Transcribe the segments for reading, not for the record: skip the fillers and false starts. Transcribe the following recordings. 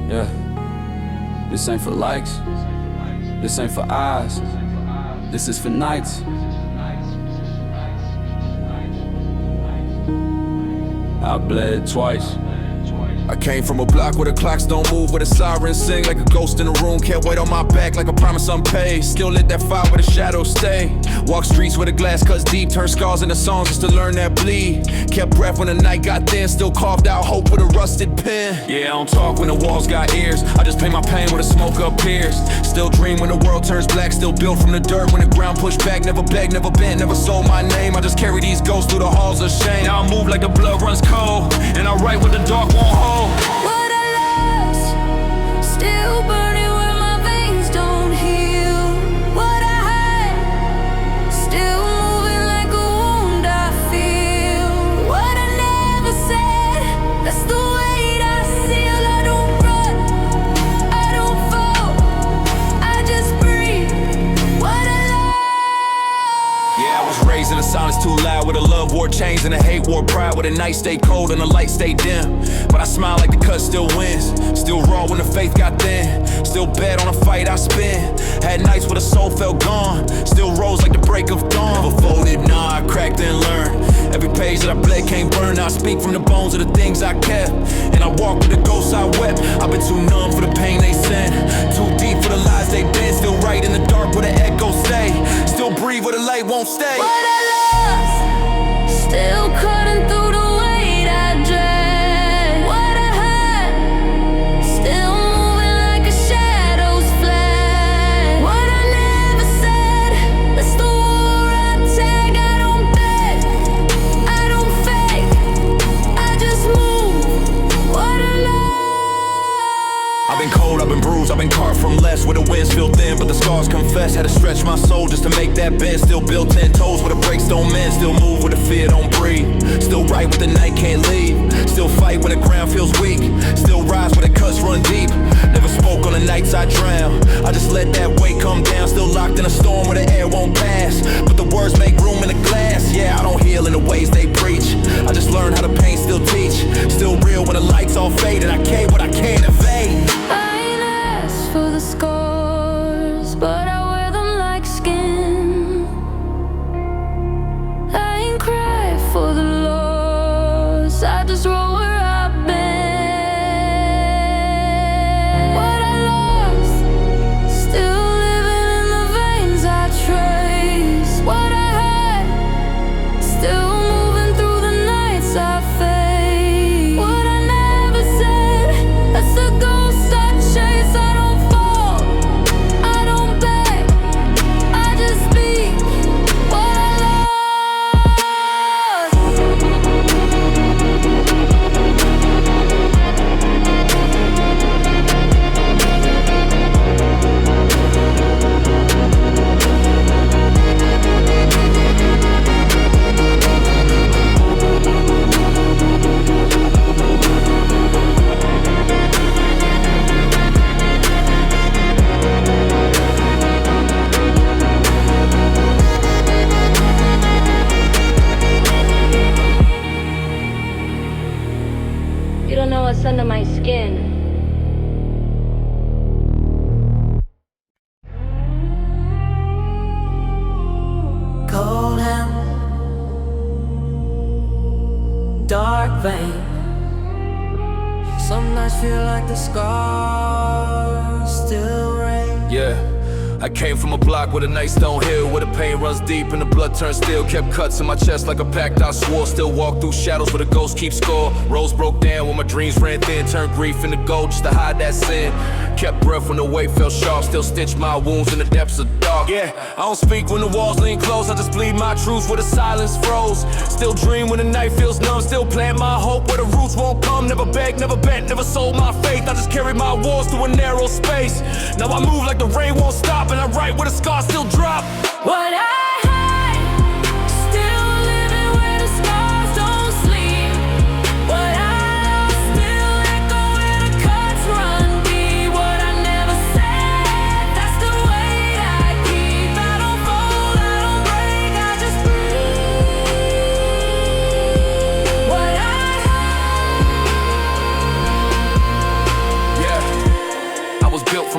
Yeah. This ain't for likes. This ain't for eyes. This is for nights. I bled twice. I came from a block where the clocks don't move, where the sirens sing like a ghost in the room. Can't wait on my back like a promise unpaid. Still lit that fire where the shadows stay. Walk streets where the glass cuts deep. Turn scars into songs just to learn that bleed. Kept breath when the night got thin. Still carved out hope with a rusted pen. Yeah, I don't talk when the walls got ears. I just paint my pain where the smoke appears. Still dream when the world turns black. Still built from the dirt when the ground pushed back. Never begged, never bent, never sold my name. I just carry these ghosts through the halls of shame. Now I move like the blood runs cold, and I write what the dark won't hold. What I lost, still burning where my veins don't heal. What I hide, still moving like a wound I feel. What I never said, that's the weight I seal. I don't run, I don't fall, I just breathe. What I lost. Yeah, I was raised in a silence too loud, where the love wore chains and the hate wore pride, where the night stayed cold and the light stayed dim. But I smile like the cut still wins. Still raw when the faith got thin. Still bet on a fight I spin. Had nights where the soul felt gone. Still rose like the break of dawn. Never folded, nah, I cracked and learned. Every page that I bled can't burn. Now I speak from the bones of the things I kept. And I walk with the ghosts I wept. I've been too numb for the pain they sent. Too deep for the lies they been. Still right in the dark where the echoes stay. Still breathe where the light won't stay. What I lost, still cutting through the weight I dread. What I had, still moving like a shadow's fled. What I never said, that's the war I tag. I don't beg, I don't fake, I just move. What I lost. I've been cold, I've been bruised, I've been carved from less. Where the winds feel thin, but the scars confess. Had to stretch my soul just to make that bend. Still built 10 toes where the breaks don't mend. Still move where the fear don't breathe. Still right where the night can't leave. Still fight when the ground feels weak. Still rise where the cuts run deep. Never spoke on the nights I drown. I just let that weight come down. Still locked in a storm where the air won't pass. But the words make room in the glass. Yeah, I don't heal in the ways they preach. I just learn how the pain still teach. Still real when the lights all fade. And I can't what I can't evade. I ain't asked for the scars, but I wear them like skin. I ain't cried for the loss, I just roll where I've been. What I lost, still living in the veins I trace. What I had, still moving through the nights I face. What I never said, that's the ghost I chase. I don't fall, I don't beg, I just speak. What I lost. You don't know what's under my skin. Cold hand, dark vein. Some nights feel like the scars still rain. Yeah, I came from a block where the nights don't heal, where the pain runs deep and the blood turns steel. Kept cuts in my chest like a pact I swore. Still walk through shadows where the ghosts keep score. Roads broke down when my dreams ran thin. Turned grief into gold just to hide that sin. Kept breath when the weight felt sharp. Still stitched my wounds in the depths of dark. Yeah, I don't speak when the walls lean close. I just bleed my truths where the silence froze. Still dream when the night feels numb. Still plant my hope where the roots won't come. Never begged, never bent, never sold my faith. I just carry my wars through a narrow space. Now I move like the rain won't stop, and I write where the scars still drop. What I hide, still living where the scars don't sleep. What I lost, still echo where the cuts run deep. What I never said, that's the weight I keep. I don't fold, I don't break, I just breathe. What I hide. Yeah,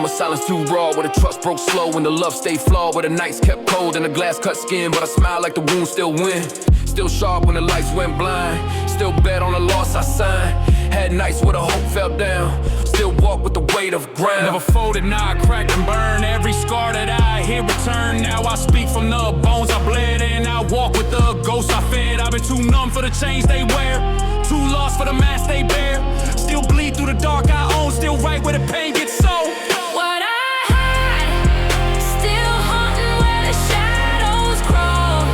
a silence too raw, where the trust broke slow and the love stayed flawed, where the nights kept cold and the glass cut skin, but I smile like the wound still win. Still sharp when the lights went blind, still bet on the loss I signed. Had nights where the hope fell down, still walk with the weight of ground. Never folded, now I crack and burn. Every scar that I hit return. Now I speak from the bones I bled, and I walk with the ghosts I fed. I've been too numb for the chains they wear, too lost for the mask they bear. Still bleed through the dark I own, still right where the pain gets sold. What I hide, still haunting where the shadows crawl.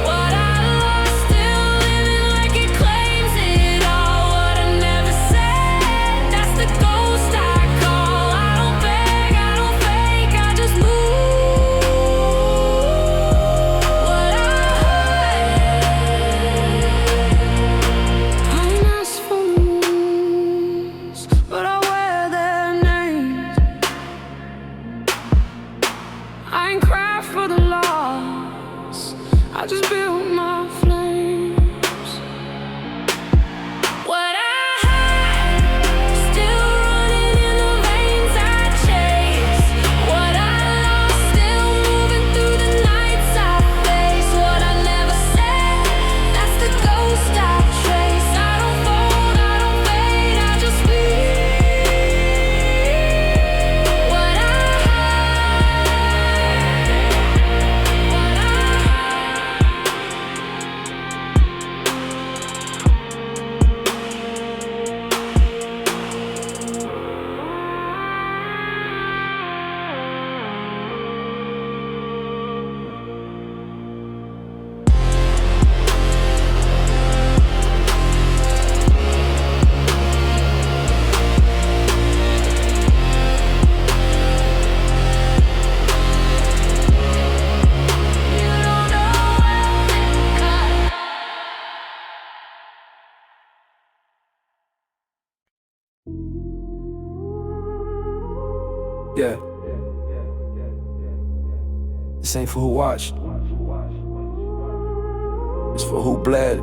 What I lost, still living like it claims it all. What I never said, that's the ghost I call. I don't beg, I don't fake, I just move. What I hide, I'm asked for moves, but I wear their names. I ain't cry for the loss, I just built my flames. What I hide, still running in the veins I chase. What I lost, still moving through the nights I face. What I never said, that's the ghost I trace. I don't fold, I don't fade, I just bleed. What I Yeah. This ain't for who watched. It's for who bled.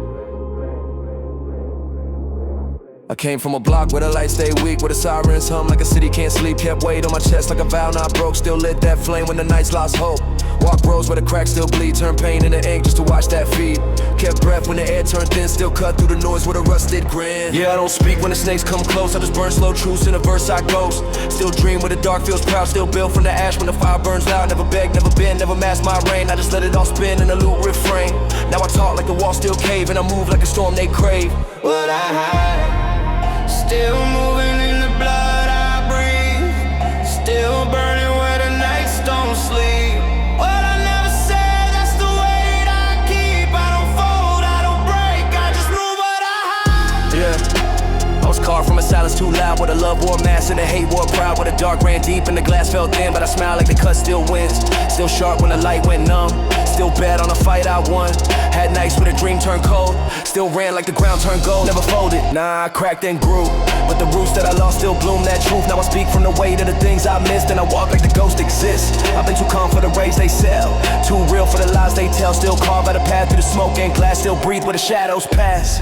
I came from a block where the lights stay weak, where the sirens hum like a city can't sleep. Kept weight on my chest like a vow not broke, still lit that flame when the nights lost hope. Walk roads where the cracks still bleed, turn pain into ink just to watch that feed. Kept breath when the air turned thin, still cut through the noise with a rusted grin. Yeah, I don't speak when the snakes come close, I just burn slow truths in a verse I ghost. Still dream where the dark feels proud, still build from the ash when the fire burns loud. Never beg, never bend, never mask my reign, I just let it all spin in a loop refrain. Now I talk like the wall still cave, and I move like a storm they crave. What I hide, still moving in the blood I breathe, still burning where the nights don't sleep. What I never said, that's the weight I keep. I don't fold, I don't break, I just move what I hide. Yeah, I was carved from a silence too loud, where the love wore mask and the hate wore proud, where the dark ran deep and the glass fell thin, but I smile like the cut still wins. Still sharp when the light went numb, still bet on a fight I won. Had nights when a dream turned cold, still ran like the ground turned gold. Never folded, nah, I cracked and grew, but the roots that I lost still bloom that truth. Now I speak from the weight of the things I missed, and I walk like the ghost exists. I've been too calm for the rays they sell, too real for the lies they tell. Still carve out a path through the smoke and glass, still breathe where the shadows pass.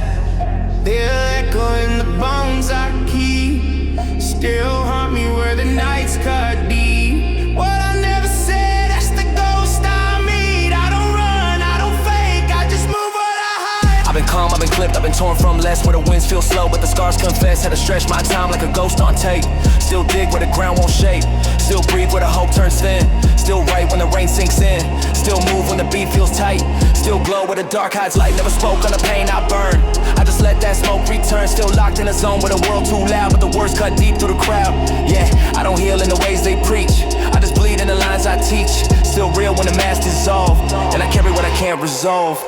They'll echo in the bones I keep, still haunt me where the nights cut deep. What I never said, that's the ghost I meet. I don't run, I don't fake, I just move what I hide. I've been calm, I've been clipped, I've been torn from less, where the winds feel slow, but the scars confess. Had to stretch my time like a ghost on tape. Still dig where the ground won't shake, still breathe where the hope turns thin, still right when the rain sinks in, still move when the beat feels tight, still glow where the dark hides light. Never spoke on the pain I burn, I just let that smoke return. Still locked in a zone where the world too loud, but the words cut deep through the crowd. Yeah, I don't heal in the ways they preach, I just bleed in the lines I teach. Still real when the mask dissolve, and I carry what I can't resolve.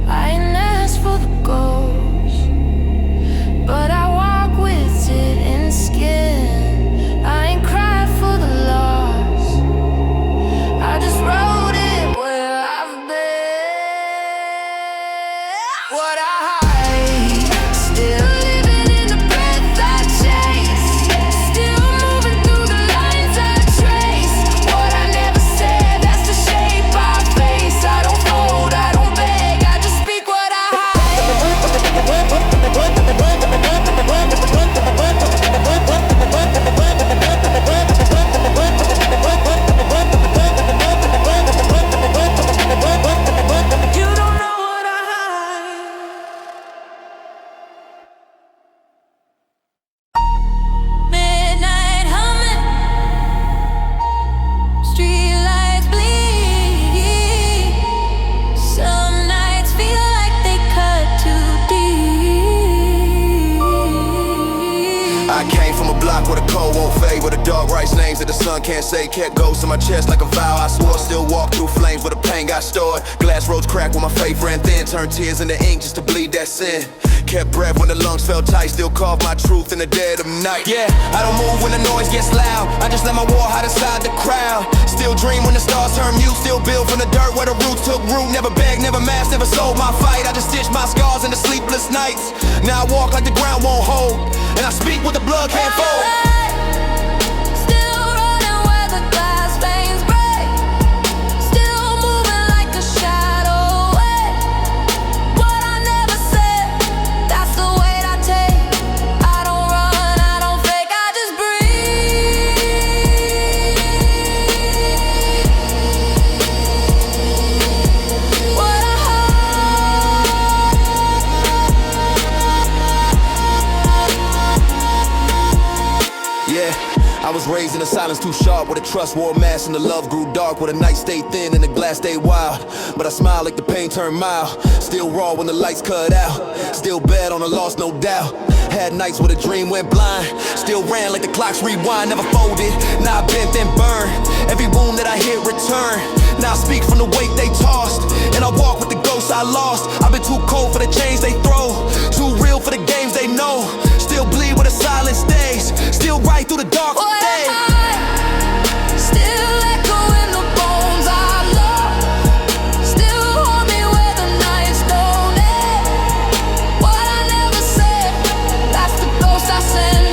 I ain't asked for the ghost, but I walk with it in skin. I ain't cried for the loss, I just wrote it where I've been. What I hide, still living in the breath I chase, still moving through the lines I trace. What I never said, that's the shape I face. I don't fold, I don't beg, I just speak what I hide. I came from a block where the cold won't fade, where the dog writes names that the sun can't say. Kept ghosts in my chest like a vow I swore. Still walk through flames where the pain got stored. Glass roads cracked when my faith ran thin. Turned tears into ink just to bleed that sin. Kept breath when the lungs felt tight. Still carved my truth in the dead of night. Yeah, I don't move when the noise gets loud. I just let my war hide inside the crowd. Still dream when the stars turn mute. Still build from the dirt where the roots took root. Never begged, never masked, never sold my fight. I just stitched my scars into sleepless nights. Now I walk like the ground won't hold, and I speak what the blood can't fold. Still running where the glass veins break. Still moving like a shadow. What I never said, that's the weight I take. I don't run, I don't fake, I just breathe. What I Yeah, I was raised in a silence too sharp, where the trust wore a mask and the love grew dark, where the night stayed thin and the glass stayed wild. But I smiled like the pain turned mild. Still raw when the lights cut out. Still bad on the loss, no doubt. Had nights where the dream went blind. Still ran like the clocks rewind. Never folded, now I bent and burned. Every wound that I hit return. Now I speak from the weight they tossed, and I walk with the ghosts I lost. I've been too cold for the chains they throw, too real for the games they know. Still bleed where the silence stays. Still right through the dark What day. I still echo in the bones I love. Still haunt me where the nights don't end. What I never said, that's the ghost I send.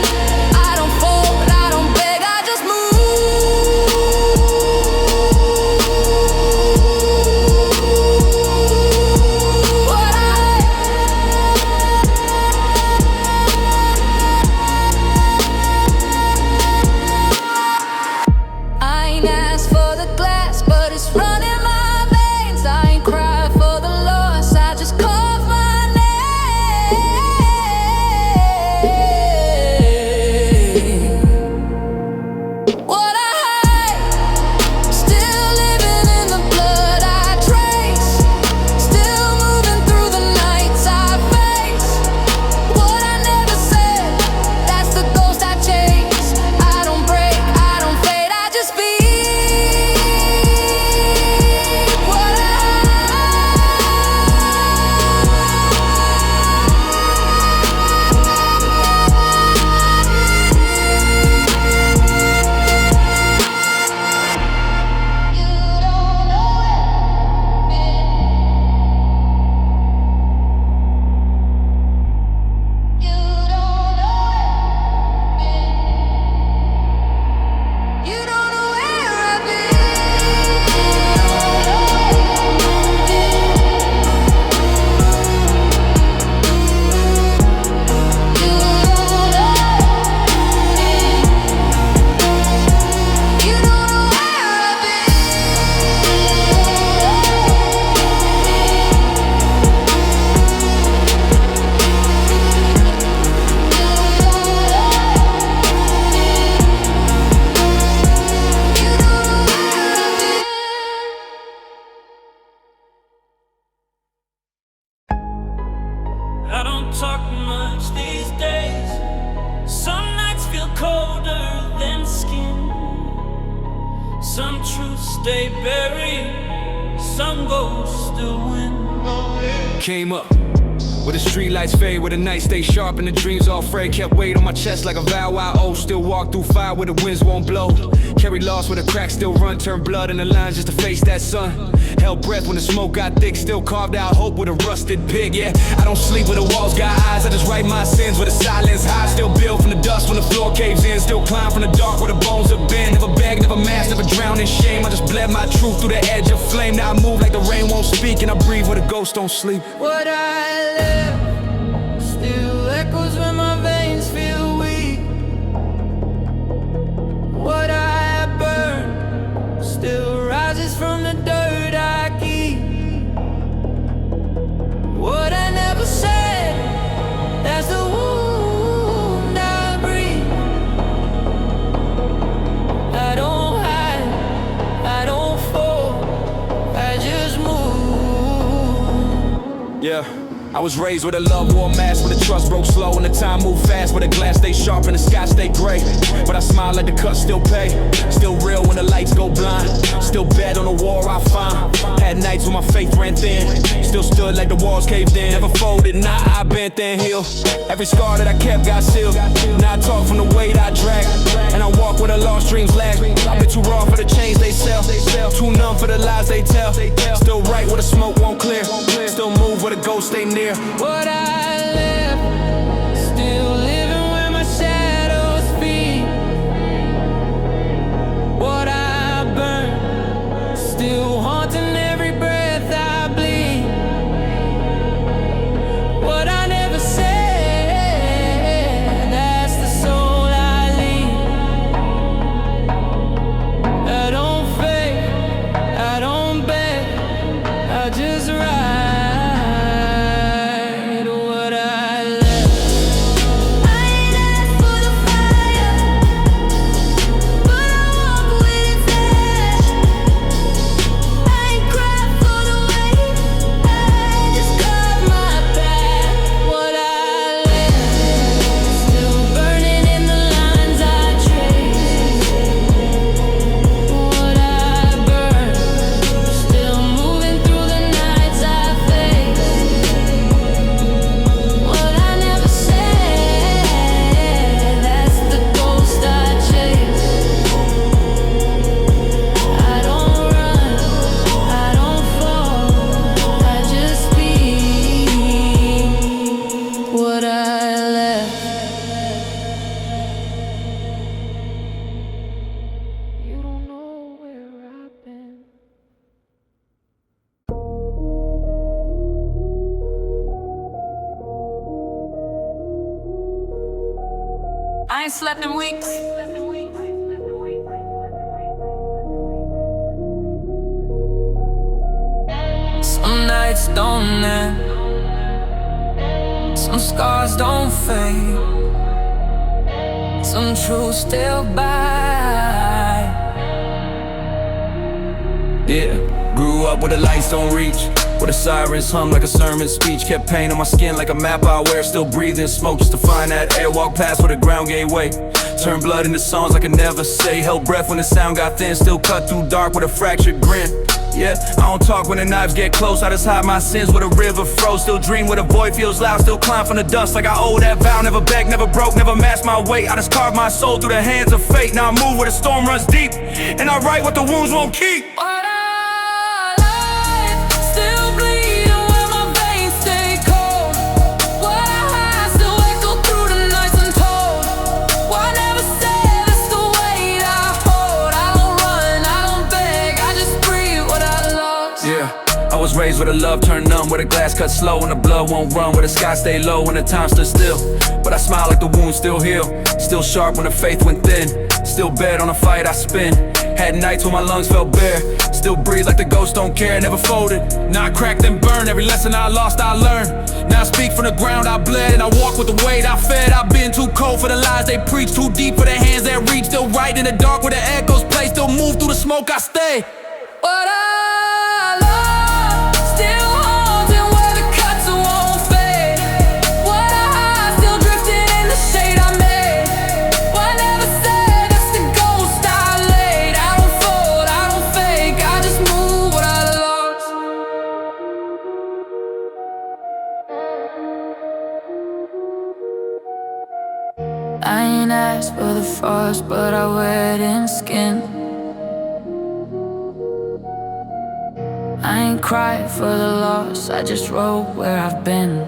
I don't fold, I don't beg, I just I ain't asked for the glass, but it's running my veins. I ain't cried for the loss, I just carved my name. What I hide, still living in the blood I trace. Still moving through the nights I face. What I never said, that's the ghost I chase. I don't break, I don't fade, I just speak. What I You don't know where I've been. You don't know. You don't know where I've I don't talk much these days. Some nights feel colder than skin. Some truths stay buried, some ghosts still win. Came up where the street lights fade, where the night stay sharp and the dreams all frayed. Kept weight on my chest like a vow I owe. Still walk through fire where the winds won't blow. Carry loss where the cracks still run. Turn blood in the lines just to face that sun. Held breath when the smoke got thick. Still carved out hope with a rusted pig. Yeah, I don't sleep when the walls got eyes. I just write my sins where the silence hides. Still build from the dust when the floor caves in. Still climb from the dark where the bones have been. Never beg, never mask, never drown in shame. I just bled my truth through the edge of flame. Now I move like the rain won't speak, and I breathe where the ghosts don't sleep. What I live still echoes when my veins feel weak. What I burn still rises from the dirt I keep. What I never said, that's the wound I breathe. I don't hide, I don't fall, I just move. Yeah, I was raised with a love war mask, where the trust broke slow and the time moved fast, where the glass stay sharp and the sky stay gray. But I smile like the cuts still pay, still real when the lights go blind, still bet on the war I find. Had nights when my faith ran thin, still stood like the walls caved in. Never folded, nah, I bent then healed. Every scar that I kept got sealed. Now I talk from the weight I drag, and I walk where the lost dreams lag. I've been too raw for the chains they sell, too numb for the lies they tell. Still right where the smoke won't clear, still move where the ghosts stay near. What I left, still living where my shadows feed. What I burn, still haunting every breath I bleed. What I never said, that's the soul I lead. I don't fake, I don't beg, I just ride. I ain't slept in weeks. Some nights don't end, some scars don't fade, some truths still bite. Yeah, grew up where the lights don't reach, where the sirens hum like a sermon speech. Kept paint on my skin like a map I wear, still breathing smoke just to find that air. Walk past where the ground gave way, turn blood into songs I could never say. Held breath when the sound got thin, still cut through dark with a fractured grin. Yeah, I don't talk when the knives get close, I just hide my sins where the river froze. Still dream where the void feels loud, still climb from the dust like I owe that vow. Never begged, never broke, never matched my weight. I just carved my soul through the hands of fate. Now I move where the storm runs deep, and I write what the wounds won't keep. I was raised where the love turned numb, where the glass cut slow and the blood won't run, where the sky stayed low when the time stood still. But I smile like the wounds still heal, still sharp when the faith went thin, still bet on a fight I spin. Had nights when my lungs felt bare, still breathe like the ghosts don't care, never folded. Now I cracked and burned, every lesson I lost I learned. Now I speak from the ground I bled, and I walk with the weight I fed. I've been too cold for the lies they preach, too deep for the hands that reach. Still right in the dark where the echoes play, still move through the smoke I stay. What I love, still haunting where the cuts won't fade. What I hide, still drifting in the shade I made. What I never said, that's the ghost I laid. I don't fold, I don't fake, I just move what I lost. I ain't asked for the frost, but I wear it in skin. I ain't cried for the loss, I just wrote where I've been.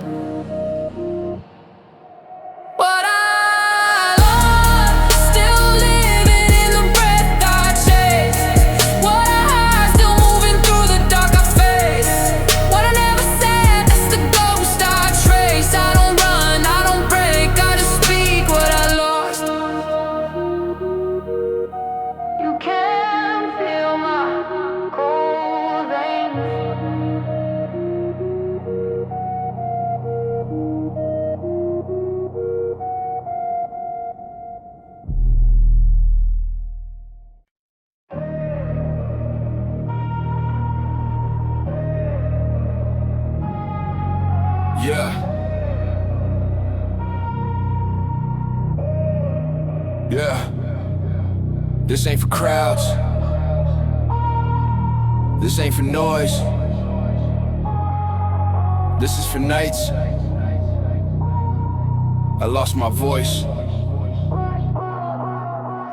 What I love, still living in the breath I chase. What I hide, still moving through the dark I face. What I never said, that's the ghost I trace. I don't run, I don't break, I just speak what I lost. You can feel my cold veins. Yeah. This ain't for crowds. This ain't for noise. This is for nights I lost my voice.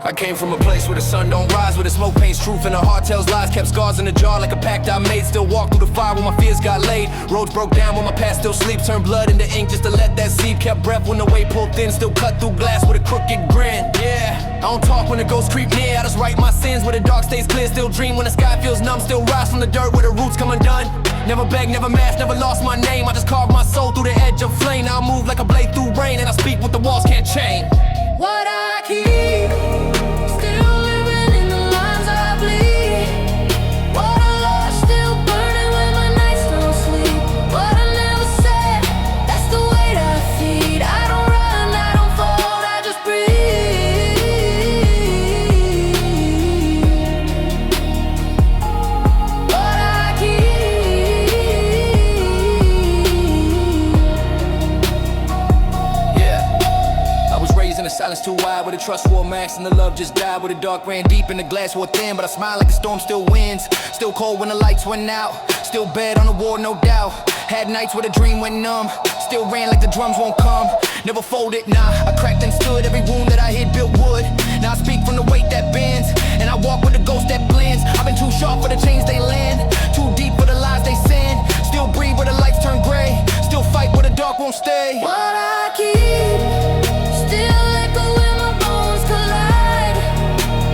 I came from a place where the sun don't rise, where the smoke paints truth and the heart tells lies. Kept scars in a jar like a pact I made. Still walk through the fire when my fears got laid. Roads broke down when my past still sleep. Turned blood into ink just to let that seep. Kept breath when the weight pulled thin. Still cut through glass with a crooked grin. Yeah, I don't talk when the ghosts creep near. I just write my sins where the dark stays clear. Still dream when the sky feels numb. Still rise from the dirt where the roots come undone. Never begged, never masked, never lost my name. I just carved my soul through the edge of flame. Now I move like a blade through rain, and I speak what the walls can't chain. What I keep, still living in the lines I bleed. What I lost, still burning when my nights don't sleep. What I never said, that's the weight I feed. I don't run, I don't fold, I just breathe. What I keep. Yeah, I was raised in a silence too wide, where the trust wore max and the love just died. Where the dark ran deep and the glass wore thin, but I smile like the storm still wins. Still cold when the lights went out. Still bad on the war, no doubt. Had nights where the dream went numb. Still ran like the drums won't come. Never folded, nah. I cracked and stood. Every wound that I hid built wood. Now I speak from the weight that bends, and I walk with the ghost that blends. I've been too sharp for the chains they land, too deep for the lies they send. Still breathe where the lights turn gray. Still fight where the dark won't stay. What I keep, still echo when my bones collide.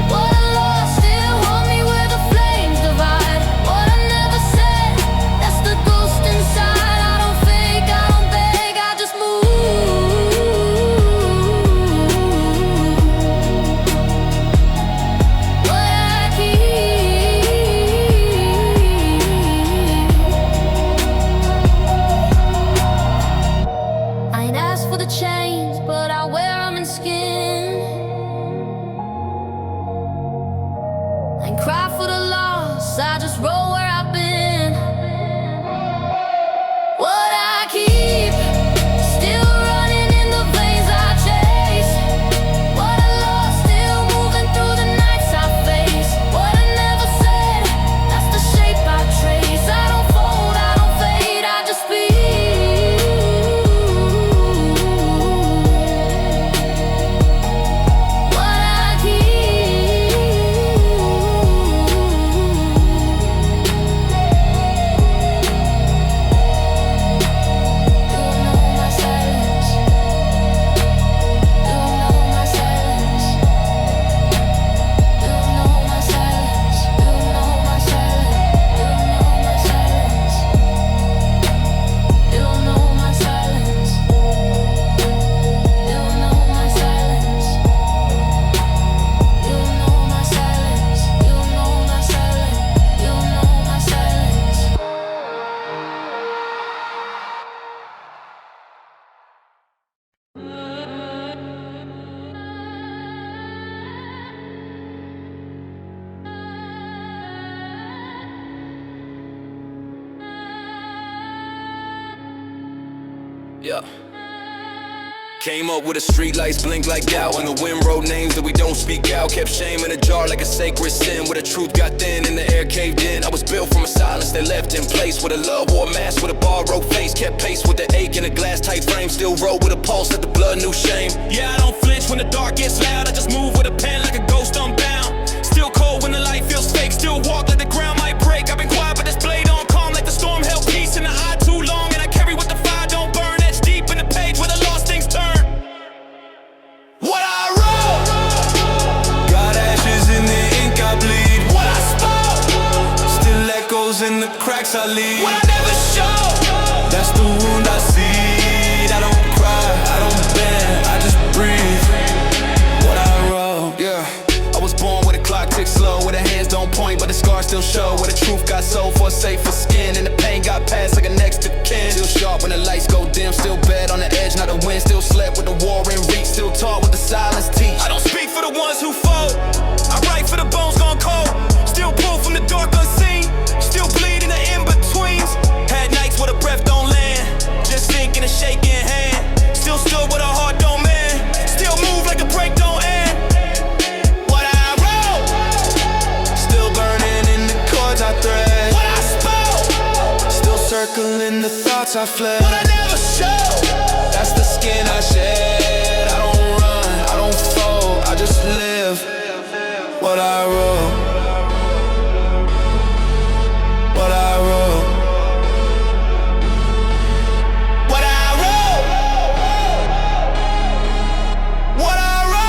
What I lost, still hold me where the flames divide. What I never said, that's the ghost inside. I don't fake, I don't beg, I just move. What I keep. I ain't asked for the chains, but I wear them in skin. I ain't cry for the loss, I just roll where I've been. What I keep, still running in the veins I chase. What I lost, still moving through the nights I face. What I never said, that's the shape I trace. I don't fold, I don't fade, I just speak. What I keep. You know my silence. You know my silence. You know my silence. You know my silence. You know my silence. You know my silence. You know my silence. You know my silence. You know my silence. You know my silence. Yeah. Came up with the street lights blink like doubt, and the wind wrote names that we don't speak out. Kept shame in a jar like a sacred sin, where the truth got thin and the air caved in. I was built from a silence that left in place, where the love wore a mask with a borrowed face. Kept pace with the ache in a glass tight frame. Still roll with a pulse that the blood knew shame. Yeah, I don't flinch when the dark gets loud. I just move with a pen like a ghost unbound. Still cold when the light feels fake. Still walk like the ground might break. I've been quiet, but this blade on calm like the storm held peace in the eye too long. And I carry what the fire don't burn. Etched deep in the page where the lost things turn. What I wrote got ashes in the ink I bleed. What I spoke still echoes in the cracks I leave. What I never showed, that's the wound I see. I don't cry, I don't bend, I just breathe. What I wrote, Yeah, I was born where the clock ticks slow, where the hands don't point but the scars still show, where the truth got sold for a safer skin, and the pain got passed like a next to kin. Still sharp when the lights go dim, still bad on the edge, not a win. Still slept with the war in reach, still taught with the silence teach. I don't speak for the ones who fold, I write for the bones gone cold. Still pull from the dark unseen, still bleed in the in-betweens. Had nights where the breath don't land, just thinking and shaking hand. Still stood with a heart don't mend, still move like the break don't end. I fled. But I never show. That's the skin I shed. I don't run, I don't fold, I just live what I wrote. What I wrote. What I wrote. What I wrote.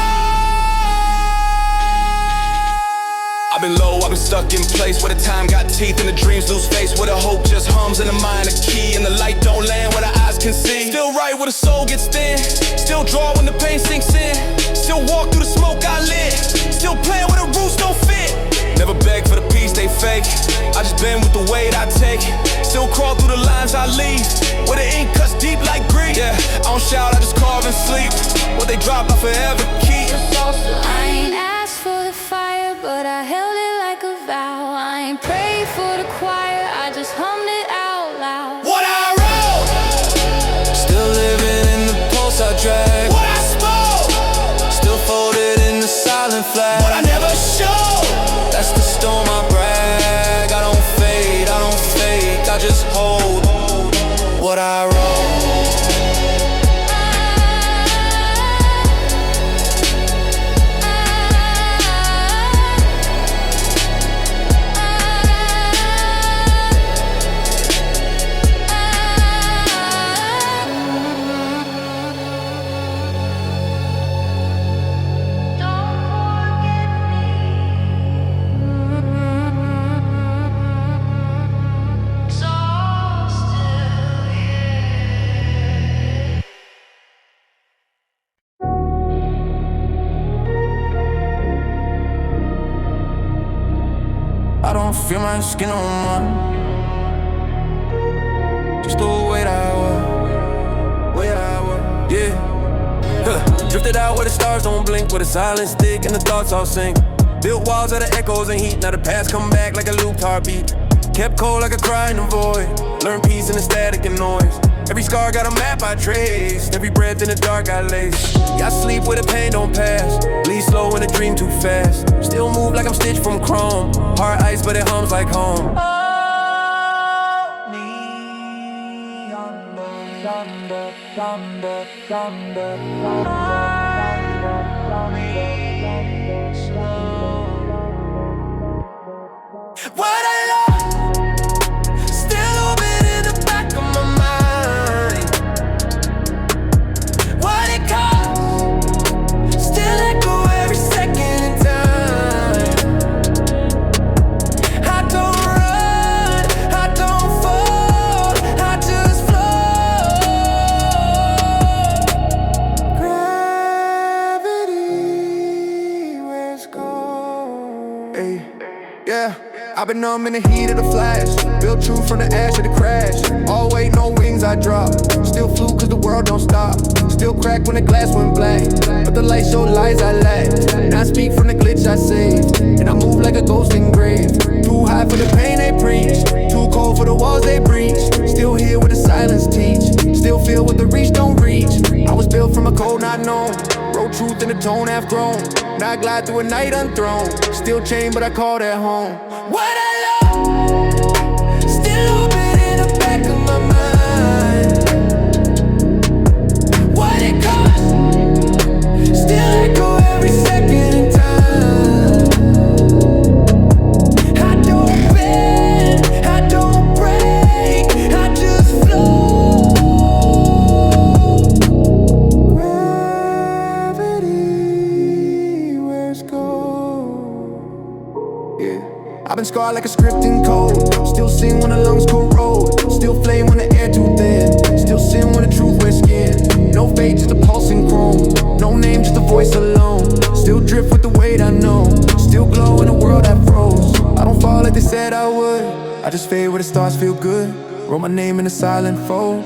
I've been low, I've been stuck in place where the time got teeth and the dreams lose face, where the hope just hums and the mind a key and the light don't land where the eyes can see. Still right where the soul gets thin, still draw when the pain sinks in, still walk through the smoke I lit, still playing where the roots don't fit. Never beg for the peace they fake, I just bend with the weight I take, still crawl through the lines I leave, where the ink cuts deep like greed. Yeah, I don't shout, I just carve and sleep, what they drop I forever keep. I ain't asked for the fire, but I held it like a vow. I ain't prayed for the choir, I just hummed it out loud. What I wrote, still living in the pulse I drag. What I spoke, still folded in the silent flag. What I never show, that's the storm I brag. I don't fade, I don't fake, I just hold what I wrote. I don't feel my skin no more. Just the way that I was, yeah. Drifted out where the stars don't blink, where the silence stick and the thoughts all sink. Built walls out of echoes and heat, now the past come back like a looped heartbeat. Kept cold like a cry in the void, learned peace in the static and noise. Every scar got a map I traced, every breath in the dark I lace. Yeah, I sleep where the pain don't pass, bleed slow when the dream too fast. Still move like I'm stitched from chrome, heart ice but it hums like home. What I lost, still open in the back of my mind. What it cost, still echo every second in time. I don't run, I don't fall, I just float. Gravity, where's gone? Hey, yeah. I've been numb in the heat of the flash, built true from the ash of the crash. All weight, no wings I drop, still flew cause the world don't stop. Still crack when the glass went black, but the light showed lies I lacked. Now I speak from the glitch I saved, and I move like a ghost engraved. Too high for the pain they preach, too cold for the walls they breach. Still here with the silence teach, still feel what the reach don't reach. I was built from a code not known, wrote truth in a tone half grown. Now I glide through a night unthrown, still chained but I call that home. What I love, still open in the back of my mind. What it cost, still echo every second in time. I don't bend, I don't break, I just float. Gravity, where's gold? Yeah. I've been scarred like a script in code, still sing when the lungs corrode, still flame when the air too thin, still sin when the truth wears skin. No fate, just a pulsing chrome, no name, just a voice alone. Still drift with the weight I know, still glow in a world that froze. I don't fall like they said I would, I just fade where the stars feel good. Wrote my name in a silent fold.